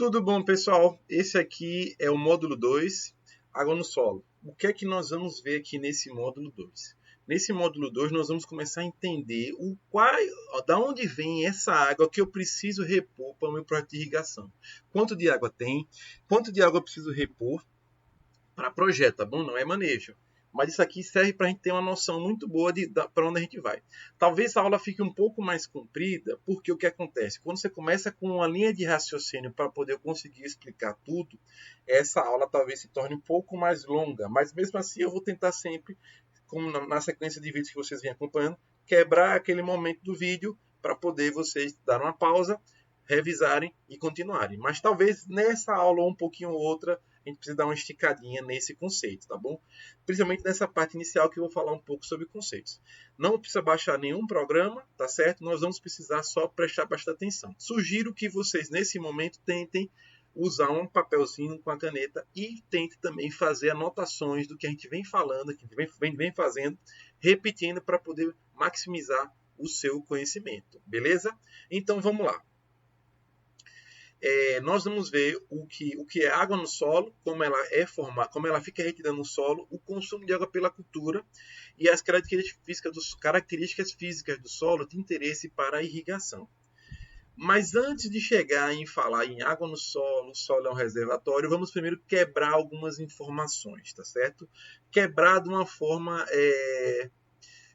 Tudo bom, pessoal? Esse aqui é o módulo 2, água no solo. O que é que nós vamos ver aqui nesse módulo 2? Nesse módulo 2, nós vamos começar a entender da onde vem essa água que eu preciso repor para o meu projeto de irrigação. Quanto de água tem, quanto de água eu preciso repor para projeto, tá bom? Não é manejo. Mas isso aqui serve para a gente ter uma noção muito boa para onde a gente vai. Talvez a aula fique um pouco mais comprida, porque o que acontece? Quando você começa com uma linha de raciocínio para poder conseguir explicar tudo, essa aula talvez se torne um pouco mais longa. Mas mesmo assim eu vou tentar sempre, como na sequência de vídeos que vocês vêm acompanhando, quebrar aquele momento do vídeo para poder vocês dar uma pausa, revisarem e continuarem. Mas talvez nessa aula ou um pouquinho outra, a gente precisa dar uma esticadinha nesse conceito, tá bom? Principalmente nessa parte inicial que eu vou falar um pouco sobre conceitos. Não precisa baixar nenhum programa, tá certo? Nós vamos precisar só prestar bastante atenção. Sugiro que vocês, nesse momento, tentem usar um papelzinho com a caneta e tente também fazer anotações do que a gente vem falando, que a gente vem fazendo, repetindo para poder maximizar o seu conhecimento, beleza? Então, vamos lá. Nós vamos ver o que é água no solo, como ela é formada, como ela fica retida no solo, o consumo de água pela cultura e as características físicas do solo de interesse para a irrigação. Mas antes de chegar em falar em água no solo, o solo é um reservatório, vamos primeiro quebrar algumas informações, tá certo? Quebrar de uma forma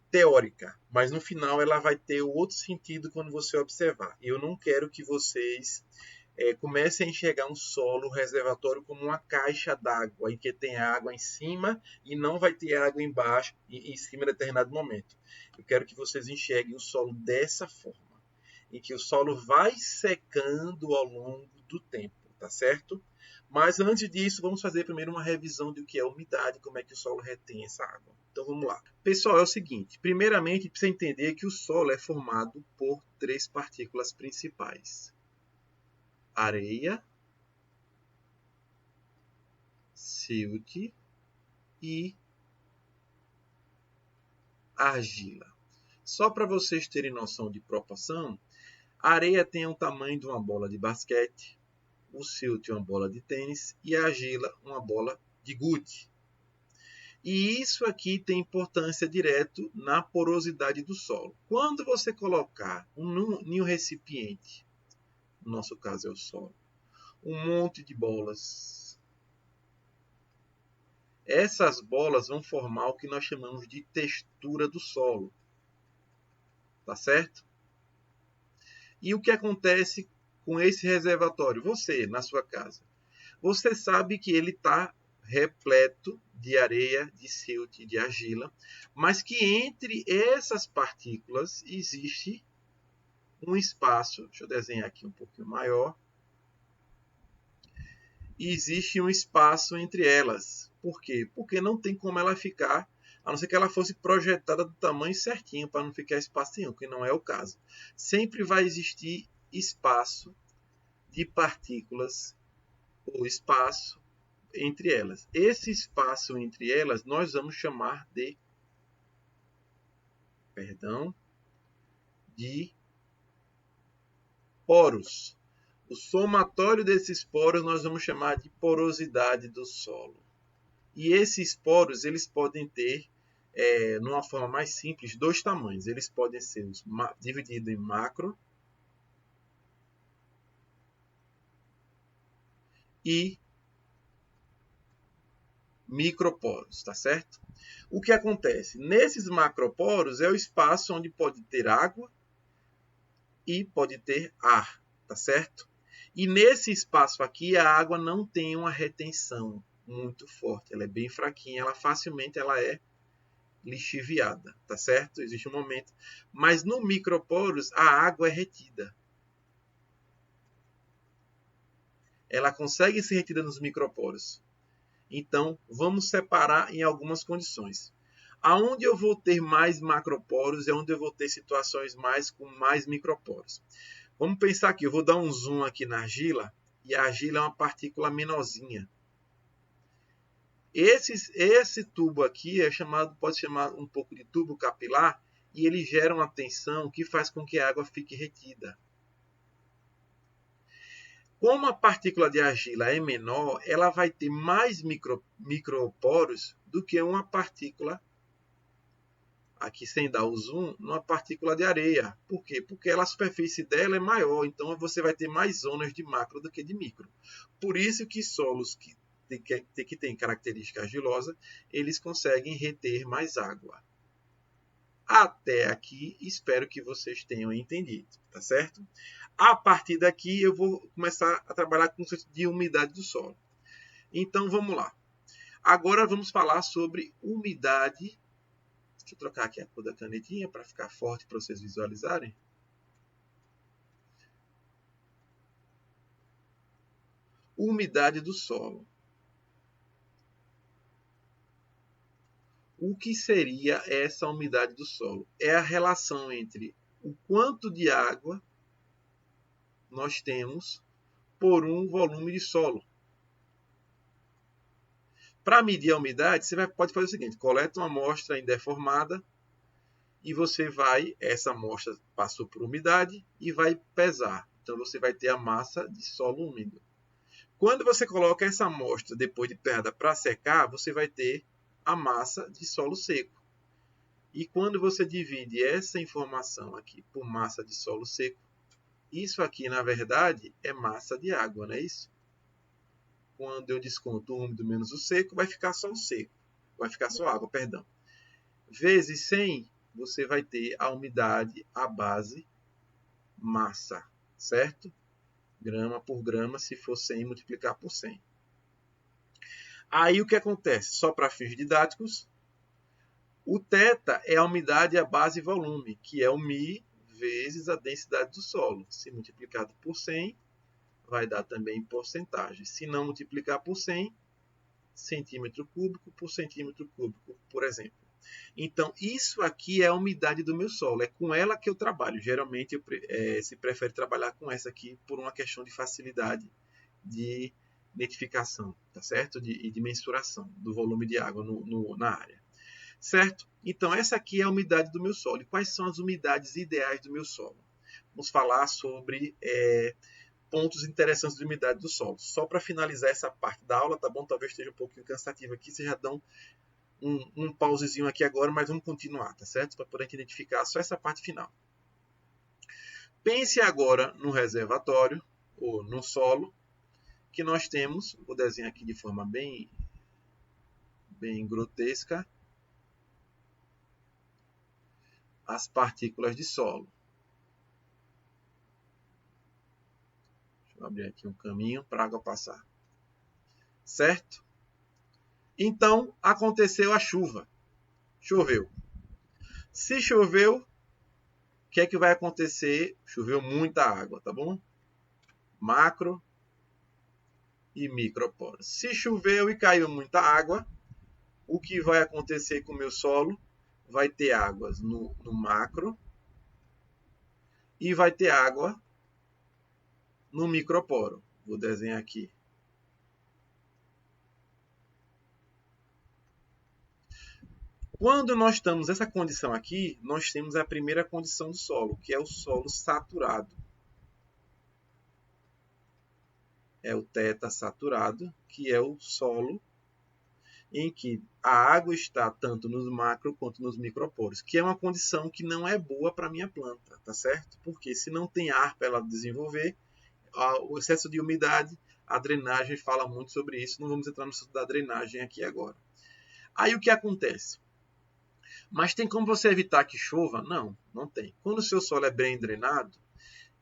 teórica, mas no final ela vai ter outro sentido quando você observar. Eu não quero que vocês comecem a enxergar um solo, um reservatório, como uma caixa d'água, em que tem água em cima e não vai ter água embaixo, em cima em determinado momento. Eu quero que vocês enxerguem o solo dessa forma, em que o solo vai secando ao longo do tempo, tá certo? Mas antes disso, vamos fazer primeiro uma revisão do que é umidade, como é que o solo retém essa água. Então vamos lá. Pessoal, é o seguinte, primeiramente precisa entender que o solo é formado por 3 partículas principais: areia, silt e argila. Só para vocês terem noção de proporção, a areia tem o tamanho de uma bola de basquete, o silt uma bola de tênis e a argila uma bola de gude. E isso aqui tem importância direto na porosidade do solo. Quando você colocar em um recipiente, no nosso caso é o solo, um monte de bolas, essas bolas vão formar o que nós chamamos de textura do solo. Tá certo? E o que acontece com esse reservatório? Você, na sua casa, você sabe que ele está repleto de areia, de silt, de argila, mas que entre essas partículas existe um espaço, deixa eu desenhar aqui um pouquinho maior, e existe um espaço entre elas. Por quê? Porque não tem como ela ficar, a não ser que ela fosse projetada do tamanho certinho para não ficar espaço nenhum, que não é o caso. Sempre vai existir espaço de partículas ou espaço entre elas. Esse espaço entre elas nós vamos chamar de poros. O somatório desses poros nós vamos chamar de porosidade do solo. E esses poros eles podem ter, numa forma mais simples, 2 tamanhos. Eles podem ser divididos em macro e microporos, tá certo? O que acontece? Nesses macroporos é o espaço onde pode ter água e pode ter ar, tá certo? E nesse espaço aqui a água não tem uma retenção muito forte, ela é bem fraquinha, ela facilmente é lixiviada, tá certo? Existe um momento, mas no microporos a água é retida. Ela consegue ser retida nos microporos. Então, vamos separar em algumas condições. Aonde eu vou ter mais macroporos é onde eu vou ter situações com mais microporos. Vamos pensar aqui, eu vou dar um zoom aqui na argila, e a argila é uma partícula menorzinha. Esse tubo aqui pode chamar um pouco de tubo capilar, e ele gera uma tensão que faz com que a água fique retida. Como a partícula de argila é menor, ela vai ter mais microporos do que uma partícula, aqui sem dar o zoom, numa partícula de areia. Por quê? Porque a superfície dela é maior, então você vai ter mais zonas de macro do que de micro. Por isso que solos que têm característica argilosa, eles conseguem reter mais água. Até aqui, espero que vocês tenham entendido, tá certo? A partir daqui, eu vou começar a trabalhar com o conceito de umidade do solo. Então, vamos lá. Agora, vamos falar sobre umidade. Deixa eu trocar aqui a cor da canetinha para ficar forte para vocês visualizarem. Umidade do solo. O que seria essa umidade do solo? É a relação entre o quanto de água nós temos por um volume de solo. Para medir a umidade, você pode fazer o seguinte: coleta uma amostra indeformada e você essa amostra passou por umidade e vai pesar. Então você vai ter a massa de solo úmido. Quando você coloca essa amostra depois de pesada para secar, você vai ter a massa de solo seco. E quando você divide essa informação aqui por massa de solo seco, isso aqui, na verdade, é massa de água, não é isso? Quando eu desconto o úmido menos o seco, vai ficar só o seco. Vai ficar só água, perdão. Vezes 100, você vai ter a umidade, a base, massa, certo? Grama por grama, se for 100, multiplicar por 100. Aí o que acontece? Só para fins didáticos, o θ é a umidade, a base e volume, que é o μ vezes a densidade do solo. Se multiplicado por 100, vai dar também porcentagem. Se não multiplicar por 100, centímetro cúbico por centímetro cúbico, por exemplo. Então, isso aqui é a umidade do meu solo. É com ela que eu trabalho. Geralmente, se prefere trabalhar com essa aqui por uma questão de facilidade de identificação, tá certo? E de mensuração do volume de água na área. Certo? Então, essa aqui é a umidade do meu solo. E quais são as umidades ideais do meu solo? Vamos falar sobre pontos interessantes de umidade do solo. Só para finalizar essa parte da aula, tá bom? Talvez esteja um pouquinho cansativo aqui, vocês já dão um pausezinho aqui agora, mas vamos continuar, tá certo? Para poder identificar só essa parte final. Pense agora no reservatório, ou no solo, que nós temos, vou desenhar aqui de forma bem grotesca, as partículas de solo. Deixa eu abrir aqui um caminho para a água passar. Certo? Então, aconteceu a chuva. Choveu. Se choveu, o que é que vai acontecer? Choveu muita água, tá bom? Macro e microporos. Se choveu e caiu muita água, o que vai acontecer com o meu solo? Vai ter águas no macro e vai ter água no microporo. Vou desenhar aqui. Quando nós estamos nessa condição aqui, nós temos a primeira condição do solo, que é o solo saturado. É o θ saturado, que é o solo em que a água está tanto nos macro quanto nos microporos, que é uma condição que não é boa para a minha planta, tá certo? Porque se não tem ar para ela desenvolver, o excesso de umidade, a drenagem fala muito sobre isso, não vamos entrar no estudo da drenagem aqui agora. Aí o que acontece? Mas tem como você evitar que chova? Não, não tem. Quando o seu solo é bem drenado,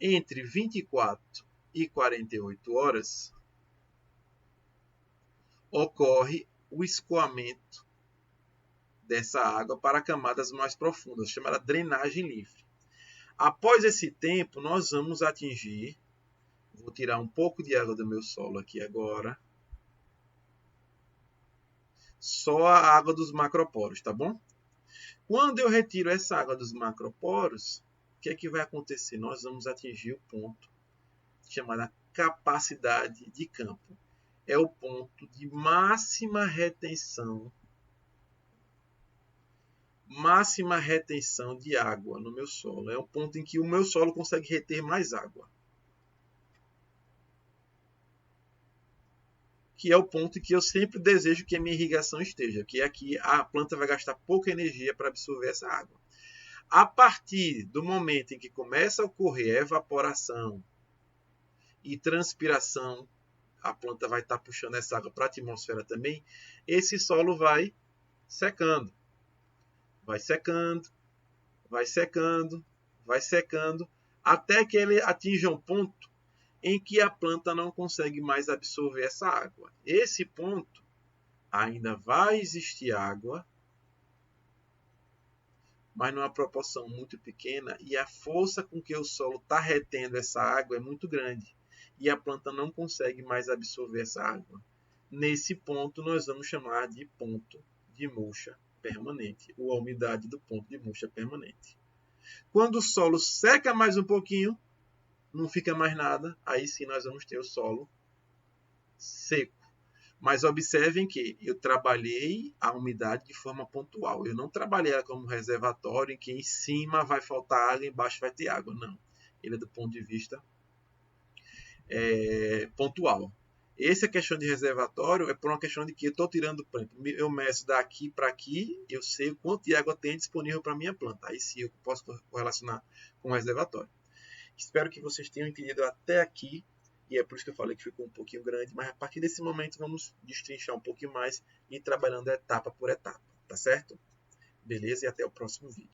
entre 24 e 48 horas, ocorre o escoamento dessa água para camadas mais profundas, chamada drenagem livre. Após esse tempo, nós vamos atingir, vou tirar um pouco de água do meu solo aqui agora, só a água dos macroporos, tá bom? Quando eu retiro essa água dos macroporos, o que é que vai acontecer? Nós vamos atingir o ponto chamado capacidade de campo. É o ponto de máxima retenção de água no meu solo. É o ponto em que o meu solo consegue reter mais água. que é o ponto que eu sempre desejo que a minha irrigação esteja, que aqui a planta vai gastar pouca energia para absorver essa água. A partir do momento em que começa a ocorrer evaporação e transpiração, a planta vai estar puxando essa água para a atmosfera também, esse solo vai secando. Vai secando, vai secando, vai secando, até que ele atinja um ponto em que a planta não consegue mais absorver essa água. Esse ponto ainda vai existir água, mas numa proporção muito pequena, e a força com que o solo está retendo essa água é muito grande, e a planta não consegue mais absorver essa água. Nesse ponto, nós vamos chamar de ponto de murcha permanente, ou a umidade do ponto de murcha permanente. Quando o solo seca mais um pouquinho, não fica mais nada, aí sim nós vamos ter o solo seco. Mas observem que eu trabalhei a umidade de forma pontual. Eu não trabalhei ela como reservatório em que em cima vai faltar água e embaixo vai ter água. Não. Ele é do ponto de vista pontual. Essa questão de reservatório é por uma questão de que eu estou tirando, por exemplo, eu meço daqui para aqui, eu sei o quanto de água tem disponível para a minha planta. Aí sim eu posso correlacionar com o reservatório. Espero que vocês tenham entendido até aqui, e é por isso que eu falei que ficou um pouquinho grande, mas a partir desse momento vamos destrinchar um pouquinho mais e ir trabalhando etapa por etapa, tá certo? Beleza? E até o próximo vídeo.